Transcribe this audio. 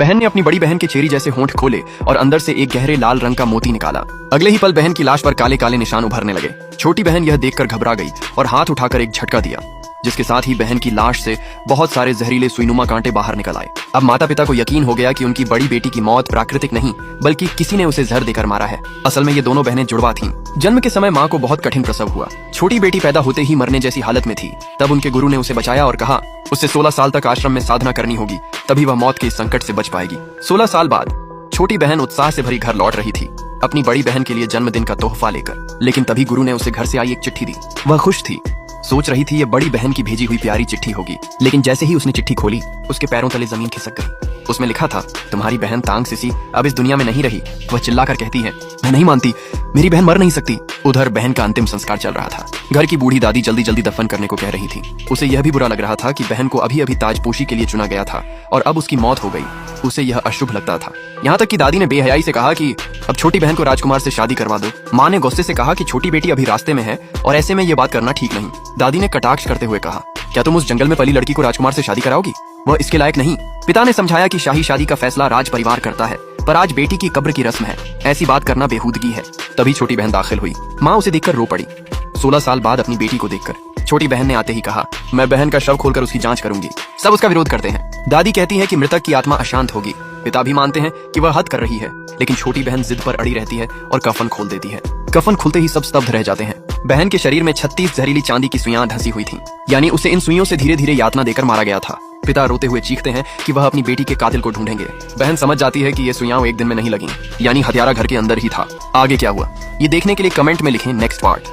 बहन ने अपनी बड़ी बहन के चेरी जैसे होंठ खोले और अंदर से एक गहरे लाल रंग का मोती निकाला। अगले ही पल बहन की लाश पर काले काले निशान उभरने लगे। छोटी बहन यह देखकर घबरा गई और हाथ उठाकर एक झटका दिया, जिसके साथ ही बहन की लाश से बहुत सारे जहरीले सुईनुमा कांटे बाहर निकल आए। अब माता पिता को यकीन हो गया कि उनकी बड़ी बेटी की मौत प्राकृतिक नहीं बल्कि किसी ने उसे जहर देकर मारा है। असल में ये दोनों बहनें जुड़वा थीं। जन्म के समय माँ को बहुत कठिन प्रसव हुआ। छोटी बेटी पैदा होते ही मरने जैसी हालत में थी। तब उनके गुरु ने उसे बचाया और कहा उसे 16 साल तक आश्रम में साधना करनी होगी, तभी वह मौत के इस संकट से बच पाएगी। 16 साल बाद छोटी बहन उत्साह से भरी घर लौट रही थी, अपनी बड़ी बहन के लिए जन्मदिन का तोहफा लेकर। लेकिन तभी गुरु ने उसे घर से आई एक चिट्ठी दी। वह खुश थी, सोच रही थी ये बड़ी बहन की भेजी हुई प्यारी चिट्ठी होगी। लेकिन जैसे ही उसने चिट्ठी खोली, उसके पैरों तले जमीन खिसक गई। उसमें लिखा था, तुम्हारी बहन तांग सिसी अब इस दुनिया में नहीं रही। वह चिल्लाकर कहती है, मैं नहीं मानती, मेरी बहन मर नहीं सकती। उधर बहन का अंतिम संस्कार चल रहा था। घर की बूढ़ी दादी जल्दी जल्दी दफन करने को कह रही थी। उसे यह भी बुरा लग रहा था कि बहन को अभी अभी ताजपोशी के लिए चुना गया था और अब उसकी मौत हो गई। उसे यह अशुभ लगता था। यहाँ तक कि दादी ने बेहयाई से कहा कि अब छोटी बहन को राजकुमार से शादी करवा दो। माँ ने गुस्से से कहा कि छोटी बेटी अभी रास्ते में है और ऐसे में ये बात करना ठीक नहीं। दादी ने कटाक्ष करते हुए कहा, क्या तुम उस जंगल में पली लड़की को राजकुमार से शादी कराओगी? वह इसके लायक नहीं। पिता ने समझाया कि शाही शादी का फैसला राज परिवार करता है, पर आज बेटी की कब्र की रस्म है, ऐसी बात करना बेहूदगी है। तभी छोटी बहन दाखिल हुई। माँ उसे देखकर रो पड़ी। 16 साल बाद अपनी बेटी को देखकर छोटी बहन ने आते ही कहा, मैं बहन का शव खोलकर उसकी जांच करूंगी। सब उसका विरोध करते हैं। दादी कहती है कि मृतक की आत्मा अशांत होगी। पिता भी मानते हैं कि वह हद कर रही है, लेकिन छोटी बहन जिद पर अड़ी रहती है और कफन खोल देती है। कफन खुलते ही सब स्तब्ध रह जाते हैं। बहन के शरीर में 36 जहरीली चांदी की सुइयां धंसी हुई थीं, यानी उसे इन सुइयों से धीरे धीरे यातना देकर मारा गया था। पिता रोते हुए चीखते हैं कि वह अपनी बेटी के कातिल को ढूंढेंगे। बहन समझ जाती है कि ये सुइयां एक दिन में नहीं लगी, यानी हत्यारा घर के अंदर ही था। आगे क्या हुआ, ये देखने के लिए कमेंट में लिखें नेक्स्ट पार्ट।